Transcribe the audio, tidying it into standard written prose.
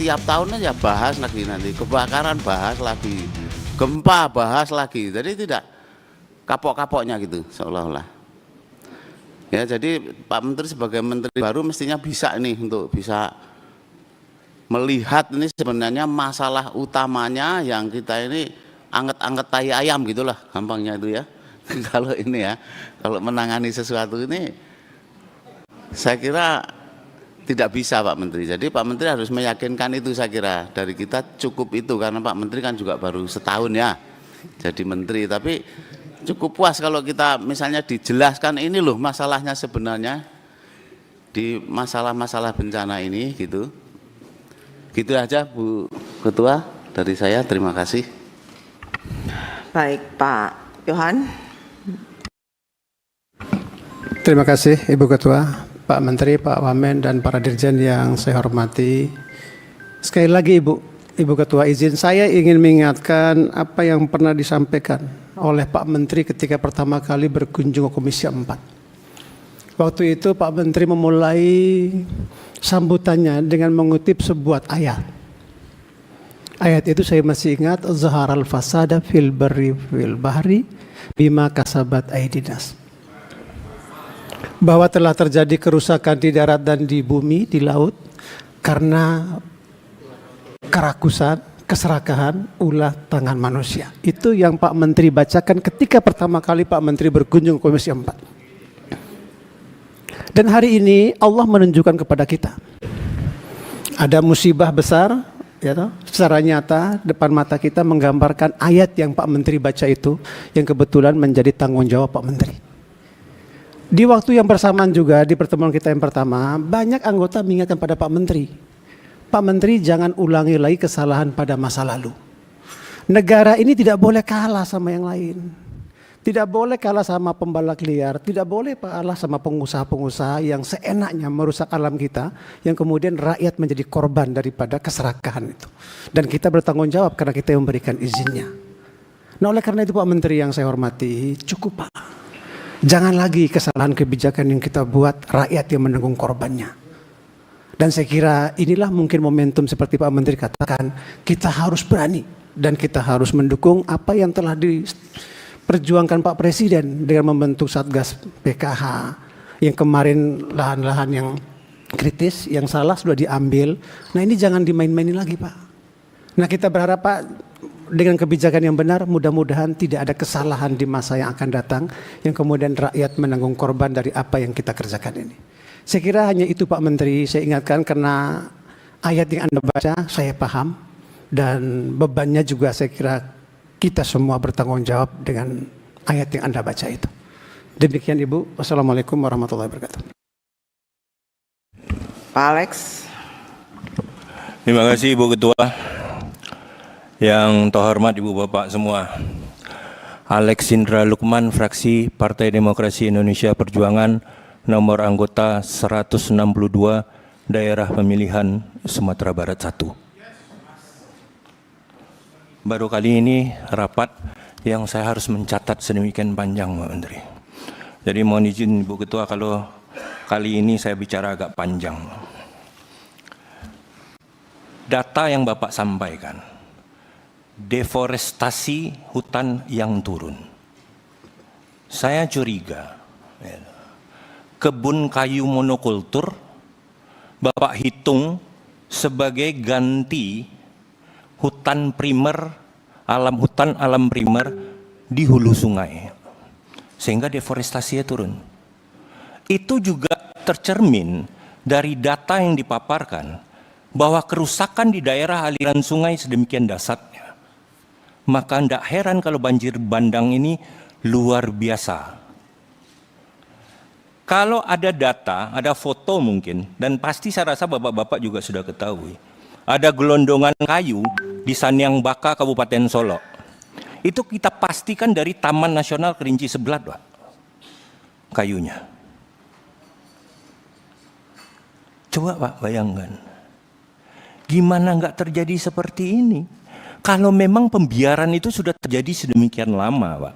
tiap tahun aja bahas lagi, nanti kebakaran bahas lagi, gempa bahas lagi. Jadi tidak kapok-kapoknya gitu seolah-olah. Ya, jadi Pak Menteri sebagai menteri baru mestinya bisa nih untuk bisa melihat ini sebenarnya masalah utamanya yang kita ini anget-anget tai ayam gitulah gampangnya itu ya. Kalau ini ya, kalau menangani sesuatu ini saya kira tidak bisa Pak Menteri. Jadi Pak Menteri harus meyakinkan itu, saya kira dari kita cukup itu, karena Pak Menteri kan juga baru setahun ya jadi menteri. Tapi cukup puas kalau kita misalnya dijelaskan ini loh masalahnya sebenarnya di masalah-masalah bencana ini gitu. Gitu aja Bu Ketua dari saya, terima kasih. Baik Pak Yohan. Terima kasih Ibu Ketua, Pak Menteri, Pak Wamen, dan para dirjen yang saya hormati. Sekali lagi Ibu Ketua, izin saya ingin mengingatkan apa yang pernah disampaikan oleh Pak Menteri ketika pertama kali berkunjung ke Komisi 4. Waktu itu Pak Menteri memulai sambutannya dengan mengutip sebuah ayat. Ayat itu saya masih ingat, zaharal fasada fil barri fil bahri bima kasabat aidinas. Bahwa telah terjadi kerusakan di darat dan di bumi, di laut, karena kerakusan, keserakahan, ulah tangan manusia. Itu yang Pak Menteri bacakan ketika pertama kali Pak Menteri berkunjung ke Komisi 4. Dan hari ini Allah menunjukkan kepada kita ada musibah besar, ya toh, secara nyata depan mata kita menggambarkan ayat yang Pak Menteri baca itu, yang kebetulan menjadi tanggung jawab Pak Menteri. Di waktu yang bersamaan juga di pertemuan kita yang pertama, banyak anggota mengingatkan pada Pak Menteri, Pak Menteri jangan ulangi lagi kesalahan pada masa lalu. Negara ini tidak boleh kalah sama yang lain. Tidak boleh kalah sama pembalak liar, tidak boleh kalah sama pengusaha-pengusaha yang seenaknya merusak alam kita, yang kemudian rakyat menjadi korban daripada keserakahan itu. Dan kita bertanggung jawab karena kita yang memberikan izinnya. Nah oleh karena itu Pak Menteri yang saya hormati, cukup Pak. Jangan lagi kesalahan kebijakan yang kita buat rakyat yang menanggung korbannya. Dan saya kira inilah mungkin momentum seperti Pak Menteri katakan, kita harus berani dan kita harus mendukung apa yang telah diperjuangkan Pak Presiden dengan membentuk Satgas PKH yang kemarin lahan-lahan yang kritis, yang salah sudah diambil. Nah ini jangan dimain-mainin lagi Pak. Nah kita berharap Pak, dengan kebijakan yang benar, mudah-mudahan tidak ada kesalahan di masa yang akan datang, yang kemudian rakyat menanggung korban dari apa yang kita kerjakan ini. Saya kira hanya itu Pak Menteri, saya ingatkan karena ayat yang Anda baca saya paham, dan bebannya juga saya kira kita semua bertanggung jawab dengan ayat yang Anda baca itu. Demikian Ibu, wassalamualaikum warahmatullahi wabarakatuh. Pak Alex. Terima kasih Ibu Ketua. Yang terhormat Ibu Bapak semua, Alex Indra Lukman, fraksi Partai Demokrasi Indonesia Perjuangan, nomor anggota 162, daerah pemilihan Sumatera Barat 1. Baru kali ini rapat yang saya harus mencatat sedemikian panjang Pak Menteri. Jadi mohon izin Ibu Ketua kalau kali ini saya bicara agak panjang. Data yang Bapak sampaikan, deforestasi hutan yang turun. Saya curiga, kebun kayu monokultur Bapak hitung sebagai ganti hutan primer, hutan alam primer di hulu sungai, sehingga deforestasinya turun. Itu juga tercermin dari data yang dipaparkan bahwa kerusakan di daerah aliran sungai sedemikian dahsyatnya. Maka tidak heran kalau banjir bandang ini luar biasa. Kalau ada data, ada foto mungkin, dan pasti saya rasa bapak-bapak juga sudah ketahui, ada gelondongan kayu di Sanyang Baka, Kabupaten Solok. Itu kita pastikan dari Taman Nasional Kerinci Sebelat, Pak, kayunya. Coba Pak bayangkan, gimana nggak terjadi seperti ini? Kalau memang pembiaran itu sudah terjadi sedemikian lama, Pak.